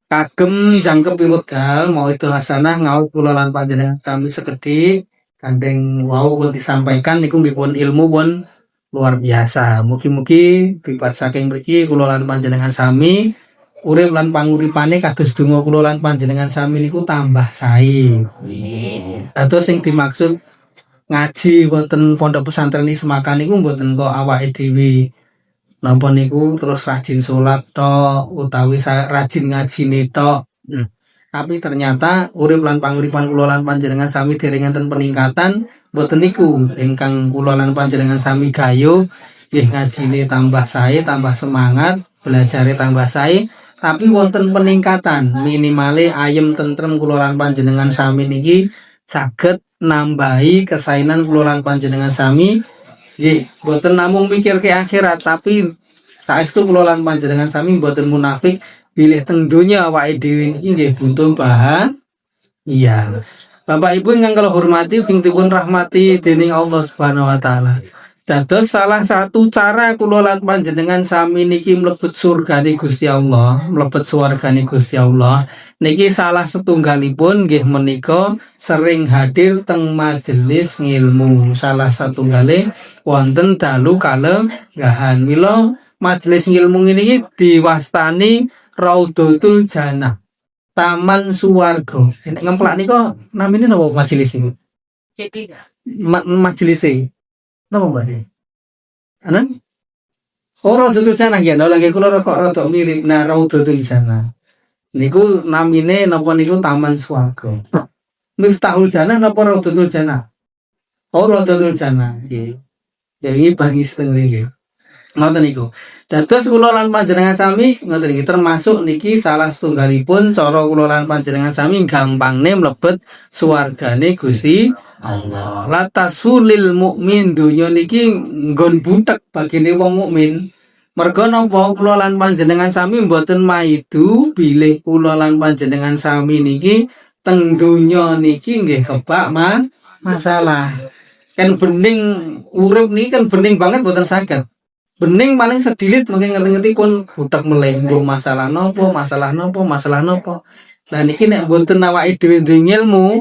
kagem jangkep wekdal mau itu hasanah ngaos kula lan panjenengan sami sekedhik gandeng wau pun disampaikan niku pun ilmu pun luar biasa. Mugi-mugi bibat saking mriki kula lan panjenengan sami urip lan panguripane kados donga kula lan panjenengan sami niku tambah sae. Amin. Sing dimaksud ngaji wonten pondok pesantren Ismakan niku mboten kok awake dhewe napa niku terus rajin salat tok utawi rajin ngajine tok. Tapi ternyata urip lan panguripan kula lan panjenengan sami dereng enten peningkatan mboten niku ingkang kula lan panjenengan sami gayuh nggih ngajine tambah sae, tambah semangat, belajare tambah sae, tapi wonten peningkatan minimale ayem tentrem kula lan panjenengan sami niki saged nambahi kesaenan kula lan panjenengan sami nggih boten namung mikir ke akhirat tapi saestu kula lan panjenengan sami boten munafik bilih teng donya awake dhewe iki nggih butuh iya. Bapak Ibu ingkang kula hormati sing dipun rahmati dening Allah Subhanahu wa taala. Dados salah satu cara kula lan panjenengan sami niki mlebet surgane Gusti Allah, mlebet swargane Gusti Allah. Niki salah setunggalipun nggih menika sering hadir teng majelis ngilmu. Salah satunggale wonten dalu kalenggahan. Mila majelis ngilmu niki diwastani Raudhatul Jannah. Taman Suwarga. Nek ngemplak nika namine napa majelis iki? Majelis e. Napa Mbak? Anan? Oh, Raudhatul Jannah ya, lagi kula kok rada mirip. Nah, Raudhatul Jannah. Niku namine napa niku Taman Swarga. Miftahul Jannah napa Raudhatul Jannah? Oh, Raudhatul Jannah. Nggih. Jadi bagi setengah nggih. Ngoten niku. Dados kula lan panjenengan sami ngoten iki termasuk niki salah setunggalipun cara kula lan panjenengan sami gampangne mlebet swargane Gusti Allah. Latasulil mukmin dunya niki nggon butek bagine wong mukmin. Merga napa kula lan panjenengan sami mboten maidu bilih kula lan panjenengan sami niki teng donya niki nggih kebak masalah. Kan bening urip niki kan bening banget mboten saged. Bening paling sedilit mungkin ngerti-ngerti pun budak melenggo masalah nopo. Lah niki nek mboten awake dhewe duwe ilmu,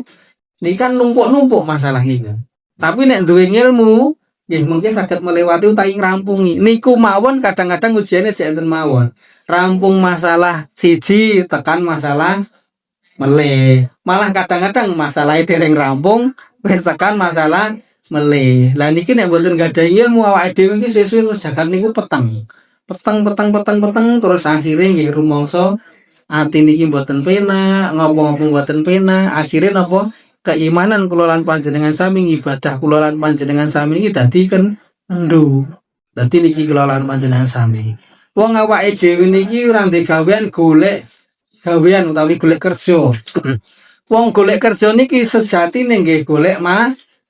niki kan numpuk-numpuk masalah niki. Tapi nek duwe ilmu nggih mungkin saged melewati utawi ngrampungi. Niku mawon kadang-kadang ujiane jek enten mawon. Rampung masalah siji tekan masalah meleh. Malah kadang-kadang masalahnya dereng rampung wis tekan masalah meleh. Lah niki nek mboten gadhahi ilmu awake dhewe iki sesuk jagat niku peteng terus akhire nggih rumangsa ati niki mboten penak, ngopo-ngopo mboten penak. Akhire napa keimanan kula lan panjenengan sami ibadah kula lan panjenengan sami iki dadi kendhu. Dadi niki kula lan panjenengan sami. Wong awake dhewe niki ora ndek gawean golek gawean utawi golek kerja. Wong golek kerja niki sejatine nggih golek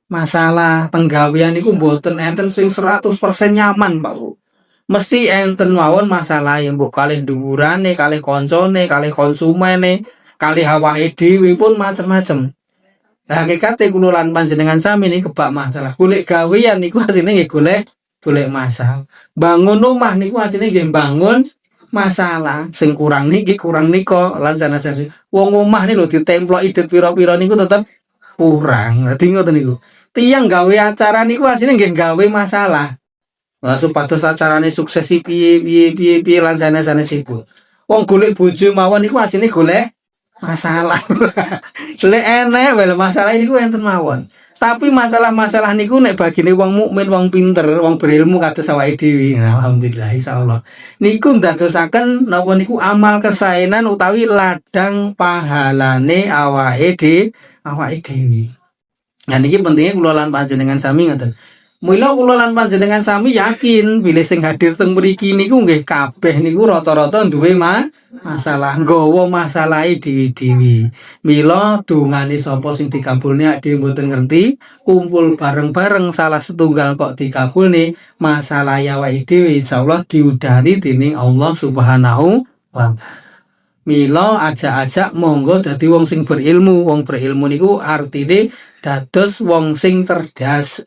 masalah penggawean niku mboten enten sing 100% nyaman, Pak Bu. Mesti enten mawon masalah yang mbok kalih dhuwurane, kalih koncone, kalih konsumene, kalih awake dhewe pun macem-macem. Lah hakikate kula lan panjenengan sami niki kebak masalah. Golek gawean niku asline nggih golek masalah. Bangun omah niku asline nggih bangun masalah. Sing kurang niki kurang nika lan sanes wong omah niku lho ditemploki idet pira-pira niku tetep kurang. Dadi ngoten niku. Tiyang gawe acara niku asline nggih gawe masalah. Lah supados acarane sukses piye lan sanes-sanesipun. Wong golek bojo mawon niku asline golek masalah. Golek enek wae masalah niku enten mawon. Tapi masalah-masalah niku nek bagine wong mukmin, wong pinter, wong berilmu kados awake dhewe. Alhamdulillah insyaallah. Niku ndadosaken napa niku amal kesaenan utawi ladang pahalane awake dhewe. Nah niki pentingnya kula lan panjenengan sami ngoten. Mula kula lan panjenengan sami yakin bilih sing hadir teng mriki niku nggih kabeh niku rata-rata duwe masalah, nggawa masalahe dhewe-dhewe. Mila dongane sapa sing dikabulne dhewe mboten ngerti, kumpul bareng-bareng salah setunggal kok dikabulne masalah awake dhewe insyaallah diudari dening Allah Subhanahu wa taala. Mila ajak-ajak monggo dadi wong sing berilmu. Wong berilmu niku artine dados wong sing cerdas.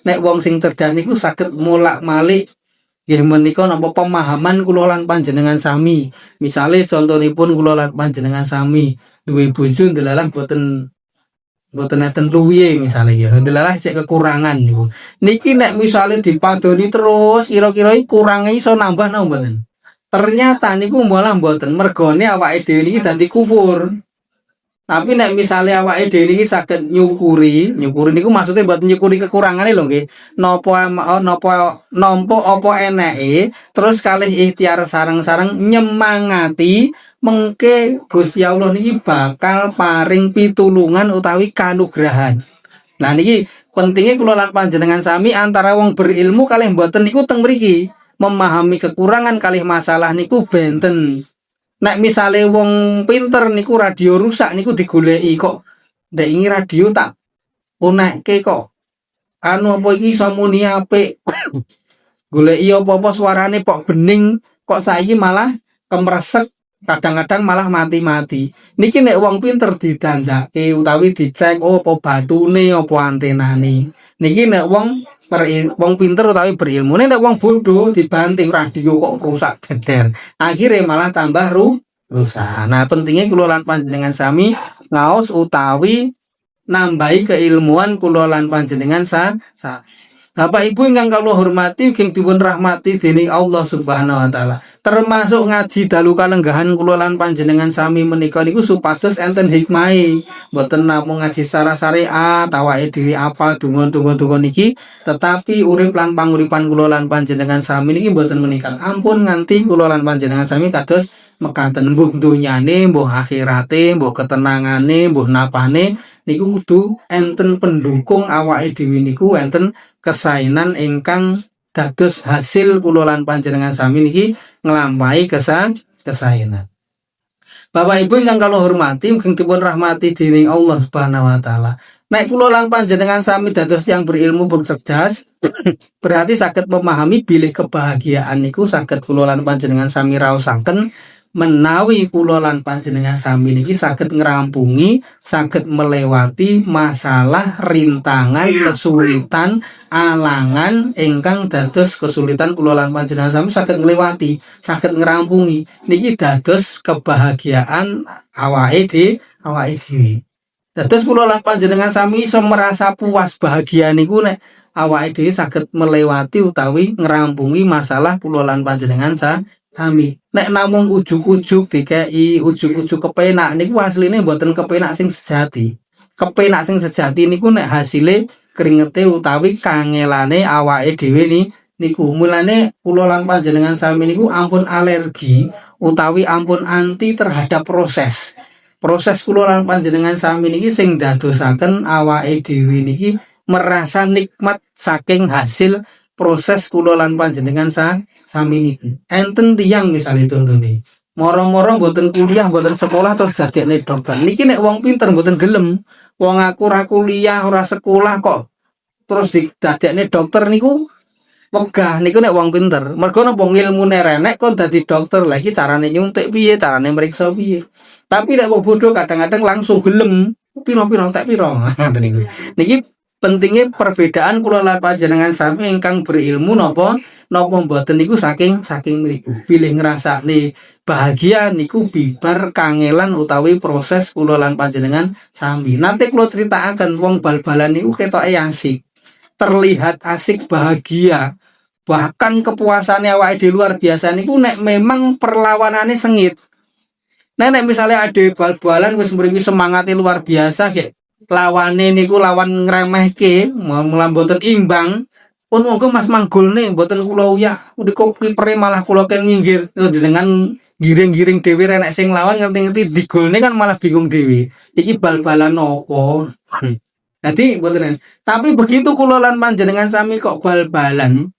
Nek wong sing cerdas niku saged molak-malik Nggih menika napa pemahaman kula lan panjenengan sami. Misale contonipun kula lan panjenengan sami duwe bojo ndelalah boten enten luwihe misale ya. Ndelalah cek kekurangan niku. Niki nek misale dipadoni terus kira-kira kurange iso nambah napa mboten? Ternyata niku malah mboten, mergone awake dhewe niki dadi kufur. Tapi nek misale awake dhewe niki saged nyukuri niku maksudnya buat nyukuri kekurangane lho nggih. Nampa apa eneke, terus kalih ikhtiar sareng-sareng nyemangati mengke Gusti Allah niki bakal paring pitulungan utawi kanugrahan. Nah niki pentingnya kula lan panjenengan sami antara wong berilmu kalih mboten niku teng mriki. Memahami kekurangan kalih masalah niku benten. Nek misale wong pinter niku radio rusak niku digoleki kok. Ndek ini radio tak unekke kok. Anu apa iki iso muni apik. Goleki apa-apa suarane kok bening, kok saiki malah kemresek, kadang-kadang malah mati-mati. Niki nek wong pinter didandake utawi dicek oh apa batune apa antenane. Niki nek wong pinter utawi berilmu, nek wong bodoh dibanting radio kok rusak jeder. Akhirnya malah tambah rusak. Nah, pentingnya kula lan panjenengan sami ngaos utawi nambahi keilmuan kula lan panjenengan Bapak Ibu ingkang kula hormati ugi dipun rahmati dening Allah Subhanahu wa taala. Termasuk ngaji dalu kalenggahan kula lan panjenengan sami menika niku supados enten hikmahe. Mboten namung ngaji secara syariat, awake dhewe apal donga-donga niki, tetapi urip lan panguripan kula lan panjenengan sami niki mboten menika. Ampun nganti kula lan panjenengan sami kados mekaten mbuh dunyane, mbuh akhirate, mbuh ketenangane, mbuh napane niku kudu enten pendukung awake dhewe niku enten kesainan ingkang dados hasil kula lan panjenengan sami niki nglampahi kesainan. Bapak Ibu ingkang kula hormati mugi dipun rahmati dening Allah Subhanahu wa taala. Nek kula lan panjenengan sami dados tiyang berilmu bercerdas berarti saged memahami bilih kebahagiaan niku saged kula lan panjenengan sami raosaken menawi kula lan panjenengan sami niki saged ngrampungi, saged melewati masalah, rintangan, kesulitan, alangan ingkang dados kesulitan kula lan panjenengan sami saged ngliwati, saged ngrampungi. Niki dados kebahagiaan awake dhewe. Dados kula lan panjenengan sami iso merasa puas bahagia niku nek awake dhewe saged melewati utawi ngrampungi masalah kula lan panjenengan sami. Nek namung ujug-ujug dikei ujug-ujug kepenak niku asline mboten kepenak sing sejati. Kepenak sing sejati niku nek hasile kringete utawi kangelane awake dhewe niku. Mulane kula lan panjenengan sami niku ampun alergi utawi ampun anti terhadap proses. Proses kula lan panjenengan sami niki sing dadosaken awake dhewe niki merasa nikmat saking hasil proses kula lan panjenengan sami niki. Enten tiyang misale contone. Moro-moro mboten kuliah, mboten sekolah terus dadekne dokter. Niki nek wong pinter mboten gelem. Wong aku ora kuliah, ora sekolah kok terus didadekne dokter niku wegah niku nek wong pinter. Mergo napa ngilmune renek kok dadi dokter. Lah iki carane nyuntik piye, carane mriksa piye. Tapi nek wong bodoh kadang-kadang langsung gelem. Piro-piro tak piro. Niki pentingnya perbedaan kula lan panjenengan sami ingkang berilmu napa mboten niku saking mriku. Bilih ngrasakne bahagia niku bibar kangelan utawi proses kula lan panjenengan sami. Nanti kula critakaken wong bal-balan niku ketoke asik. Terlihat asik bahagia. Bahkan kepuasannya awake dhewe luar biasa niku nek memang perlawanane sengit. Nek misalnya ada bal-balan wis mriki semangate luar biasa kayak lawane niku lawan ngremehke, mulah mboten imbang. Pun monggo Mas manggulne mboten kula uyah. Kok kipere malah kula ken minggir. Dengan giring-giring dhewe renek sing lawan ngerti-ngerti digolne kan malah bingung dhewe. Iki bal-balan nopo? Jadi mboten. Tapi begitu kula lan panjenengan sami kok bal-balan,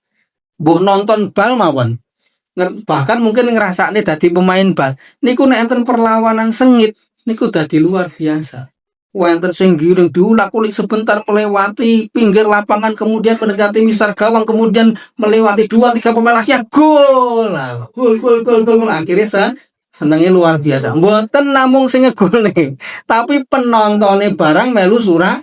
mbok nonton bal mawon. Bahkan mungkin ngrasakne dadi pemain bal. Niku nek enten perlawanan sengit, niku dadi luar biasa. Wonten sing giring diulak kulik sebentar melewati pinggir lapangan kemudian mendekati misar gawang kemudian melewati 2-3 pemain lagi gol. Gol. Akhirnya senengnya luar biasa. Mboten namung sing ngegolne, tapi penontonnya barang melu surah.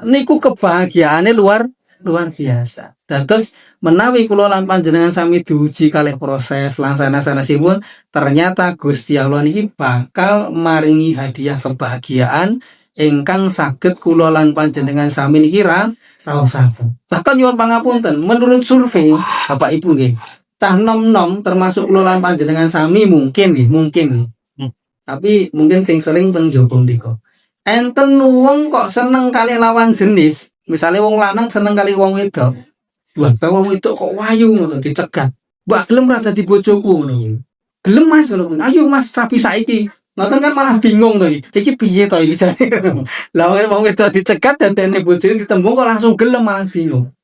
Niku kebahagiaannya luar luar biasa. Dados menawi kula lan panjenengan sami diuji kalih proses lan sanes-sanesipun ternyata Gusti Allah niki bakal maringi hadiah kebahagiaan ingkang saged kula lan panjenengan sami niki raosaken. Bahkan nyuwun pangapunten, menurut survei Bapak Ibu nggih, cah nom-nom termasuk kula lan panjenengan sami mungkin nggih. Tapi mungkin sing sering teng jaba mriku. Enten wong kok seneng kali lawan jenis, misalnya wong lanang seneng kali wong wedok. Wah, wong wedok kok wayu ngono dicegat. Mbak gelem ra dadi bojoku ngono. Gelem Mas ngono. Ayo Mas rapi saiki. Ngoten kan malah bingung to iki. Iki piye to iki jane. Lah wong wedok dicegat dadene bojone ditembung kok langsung gelem malah bingung.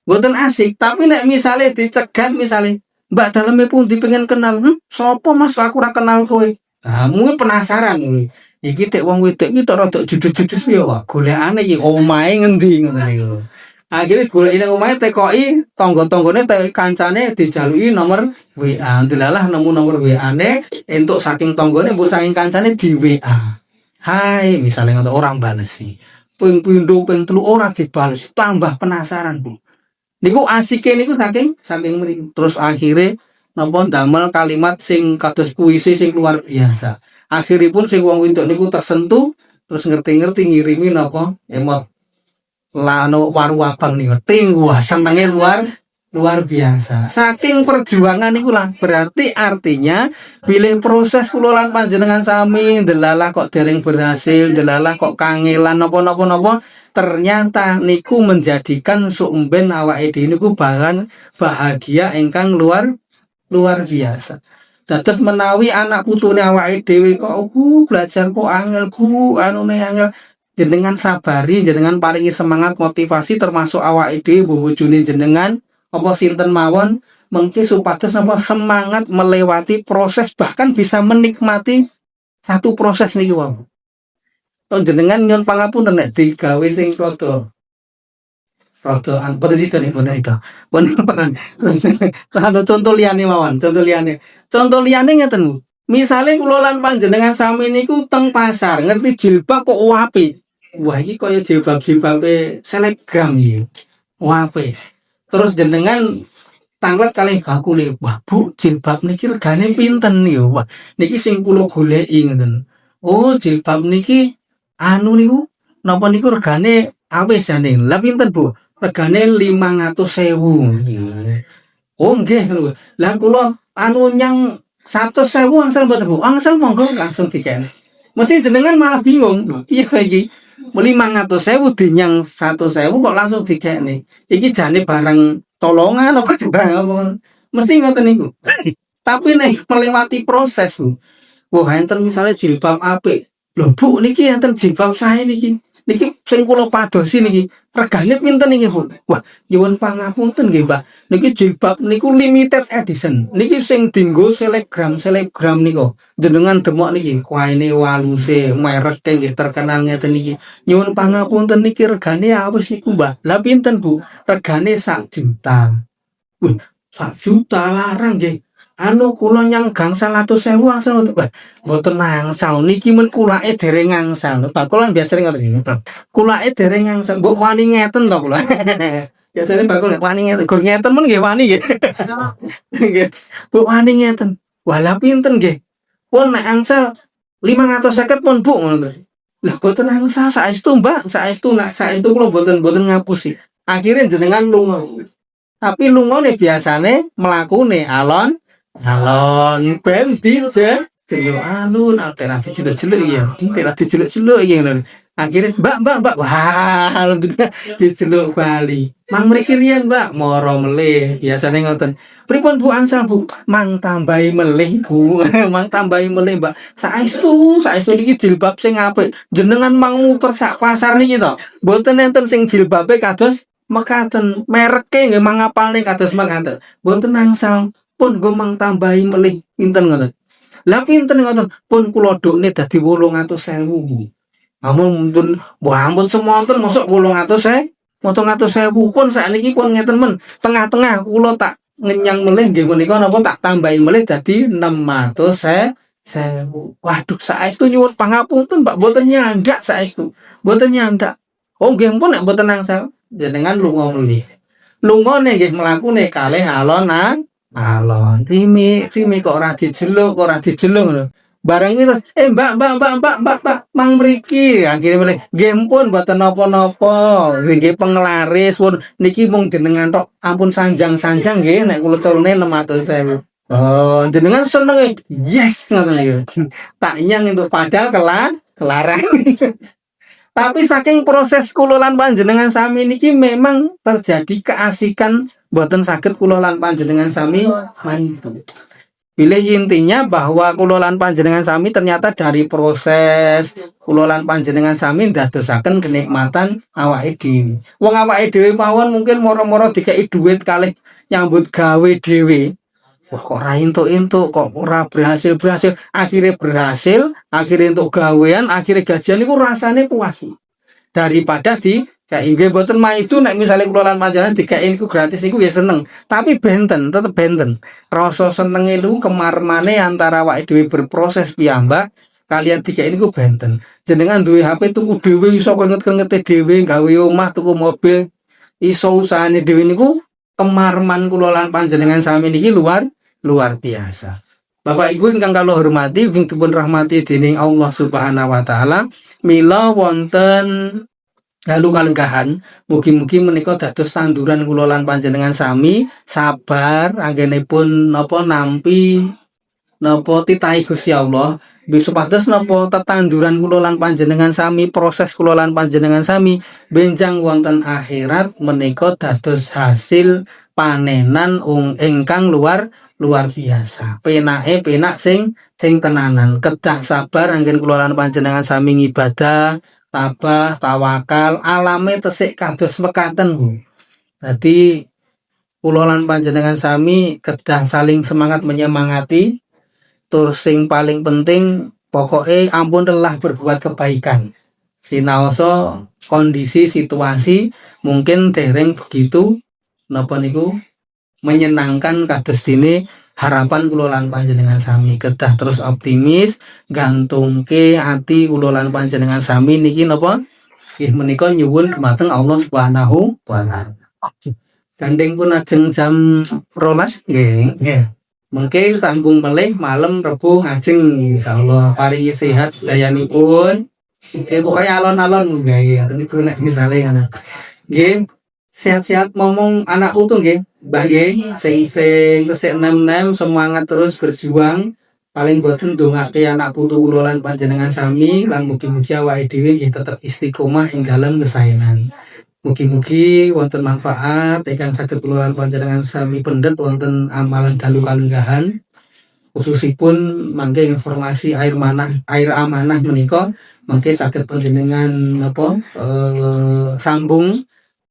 Mboten asik, tapi nek misale dicegat misale, Mbak daleme pundi pengen kenal. Sopo Mas aku ora kenal kowe. Nah, mungkin penasaran ngono. Iki tek wong wedok iki tok rada judes-judes piye wae. Golekane iki omahe ngendi ngono niku. Akhire goleki nang omahe tekoki tangga-tanggane kancane dijaluki nomor WA. Delalah nemu nomor WA-ne entuk saking tanggane mbok saking kancane di WA. Hai, misalnya ngono orang balesi. Ping pindho ping telu ora dibales, tambah penasaran, Bu. Niku asike niku saking mriki. Terus akhire napa damel kalimat sing kados puisi sing luar biasa. Akhiripun sing wong wedok niku tersentuh terus ngerti-ngerti ngirimi napa emot lano waru abang niku. Wah senenge luar biasa. Saking perjuangan niku lah berarti artinya bilih proses kula lan panjenengan sami ndelalah kok dereng berhasil, ndelalah kok kangelan napa-napa ternyata niku menjadikan sumben awake dhewe niku bahagia ingkang luar biasa. Dados menawi anak putune awake dhewe kok belajar kok angel anune angel jenengan sabari jenengan paringi semangat motivasi termasuk awake dhewe bojone jenengan apa sinten mawon mengki supados apa semangat melewati proses bahkan bisa menikmati satu proses niki wae. Jenengan nyuwun pangapunten nek digawe sing rada anpun itu nih bener itu. Bener. Contoh liyane mawon, contoh liyane ngeten Bu. Misale kula lan panjenengan sami niku teng pasar, ngerti jilbab kok apik. Wah, iki kaya jilbab-jilbabe selebgram iki. Apik. Terus jenengan tanglet kalih bakule. Wah, Bu, jilbab niki regane pinten niku? Wah, niki sing kula goleki ngoten. Oh, jilbab niki anu niku napa niku regane awis jane. Lah pinten, Bu? Regane 500.000. Oh nggih lho. Lah kula anu nyang 100.000 angsal mboten Bu. Angsal monggo langsung dikene. Mesti jenengan malah bingung. Piye kok iki? 500.000 dinyang 100.000 kok langsung dikene. Iki jane barang tolongan apa barang mesti ngoten niku. Tapi nek melewati proses Bu. Wah, enten misalnya jilbab apik. Lho Bu niki enten jilbab sae niki. Niki sing kula padosi niki regane pinten niki Bu? Wah, nyuwun pangapunten nggih Mbak. Niki jilbab niku limited edition. Niki sing dienggo selebgram niku. Jenengan demok niki kuaine waluse merek nggih terkenal ngeten niki. Nyuwun pangapunten niki regane awis niku Mbak. Lah pinten Bu? Regane 1 juta. Wih, 1 juta larang nggih. Anu kula nyang gangsal 100.000 angsal mboten nangsal niki men kulake dereng angsal. Bakul kan biasa ngoten iki. Kulake dereng angsal. Mbok wani ngeten to kula. Biasane bakul wani ngeten. Gur ngeten men nggih wani nggih. Nggih. Mbok wani ngeten. Walah pinten nggih. Pun nek angsal 550 pun Bu ngono. Lah boten angsal saestu Mbak, saestu kula boten ngapusi. Akhire jenengan lunga. Tapi lungane biasane mlakune alon ben dijeluk alun alternatif jelek-jelek ya alternatif jelek-jelek ya akhirnya mbak wah alhamdulillah dijeluk Bali mang mriki riyen Mbak moro melih biasane ngoten pripun Bu angsal Bu mang tambahi melih Bu mang tambahi melih Mbak saestu niki jilbab sing apik jenengan mang muter sak pasar niki to mboten enten sing jilbabe kados mekaten mereke nggih mang apalne kados mekaten mboten angsal pun gue mang tambahi melih pinten ngoten. Lah pinten ngoten pun kula dokne dadi 800.000. Amun ampun semonten mosok 800.000 pun sakniki pun ngeten men tengah-tengah kula tak ngenyang melih nggih menika napa tak tambahi melih dadi 600.000. Waduh saestu nyuwun pangapunten Pak mboten nyandak saestu. Mboten nyandak. Oh nggih pun nek mboten angsal jenengan lunga mriki. Lungane nggih mlakune kalih alon alon. Timi kok ora dijeluk, kok ora dijeluk lho. Bareng iki terus, mbak, mang mriki. Akhire mulai, nggih pun mboten napa-napa. Nggih penglaris pun niki mung jenengan tok. Ampun sanjang-sanjang nggih nek kula turune 600.000. Oh, jenengan seneng yes ngoten iki. Tak nyang entuk padahal kelaran. Tapi saking proses kula lan panjenengan sami niki memang terjadi keasikan boten saged kula lan panjenengan sami mantu. Pilih intinya bahwa kula lan panjenengan sami ternyata dari proses kula lan panjenengan sami ndadosaken kenikmatan awake dhewe. Wong awake dhewe mawon mungkin moro-moro dikei dhuwit kalih nyambut gawe dhewe. Wah kok ora entuk-entuk, kok ora berhasil, akhirnya berhasil, akhirnya untuk gawean, akhirnya gajian itu rasanya puas. Daripada di kayak nggih mboten mah itu nek misale kula lan panjenengan dikeki niku gratis iku ya seneng, tapi benten, tetep benten. Rasa senenge lu kemarmane antara awake dhewe berproses piyambak kalian dikeki niku benten. Jenengan duwe HP tuku dhewe iso keringet-keringete dhewe, gawe omah tuku mobil, iso usahane dhewe niku kemarman kula lan panjenengan sami niki luar biasa. Bapak Ibu ingkang kula hormati, dipun rahmati dening Allah Subhanahu wa taala, mila wonten halu kalenggahan, mugi-mugi menika dados tanduran kula lan panjenengan sami sabar anggenipun napa nampi napa titahi Gusti Allah, supados napa tetanduran kula lan panjenengan sami, proses kula lan panjenengan sami benjang wonten akhirat menika dados hasil panenan ingkang luar biasa. Penake penak sing tenanan. Kedah sabar anggen kula lan panjenengan sami ngibadah, tabah, tawakal, alame tesik kados mekaten. Dadi kula lan panjenengan sami kedah saling semangat menyemangati. Tur sing paling penting pokoknya ampun telah berbuat kebaikan. Sinaosa kondisi situasi mungkin dereng begitu napa niku menyenangkan kados dene harapan kula lan panjenengan sami kedah terus optimis gantungke ati kula lan panjenengan sami niki napa nggih menika nyuwun dumateng Allah Subhanahu wa taala. Gandeng pun ajeng jam 12 nggih. Mungkin sambung melih malam Rebo ngajeng insyaallah paringi sehat sedayanipun. Pokoknya alon-alon nggih niku nek misale ngono. Nggih sehat-sehat ngomong anak utuh nggih. Mbah nggih sing kesek nem-nem semangat terus berjuang. Paling boten ndongake anak putu kula lan panjenengan sami lan mugi-mugi awake dhewe nggih tetep istiqomah ing dalem kesaenan. Mugi-mugi wonten manfaat ingkang saged kula lan panjenengan sami pendet wonten amalan dalu kalenggahan. Khususipun mangke informasi air amanah menika mangke saged panjenengan napa sambung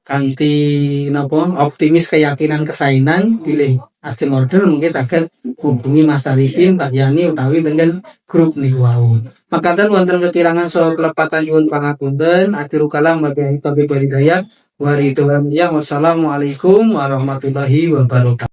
kanthi napa optimis keyakinan kesaenan pilih ajeng order mungkin saged hubungi Mas Arifin, Pak Yani utawi dengan grup niku wau. Makaten wonten ketirangan saha kelepatan nyuwun pangapunten, akhiru kalam wabillahi taufiq wal hidayah. Wassalamualaikum warahmatullahi wabarakatuh.